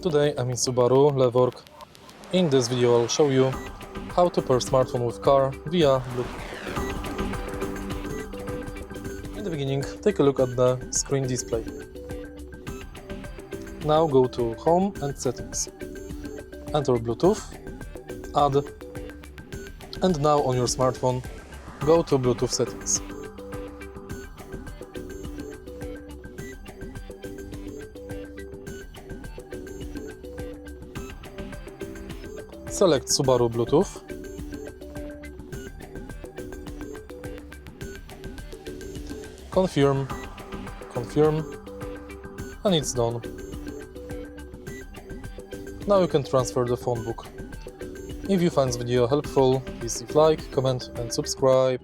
Today I'm in Subaru Levorg. In this video I'll show you how to pair smartphone with car via Bluetooth. In the beginning, take a look at the screen display. Now go to Home and Settings. Enter Bluetooth, Add, and now on your smartphone, go to Bluetooth settings. Select Subaru Bluetooth. Confirm, and it's done. Now you can transfer the phone book. If you find this video helpful, please leave like, comment and subscribe.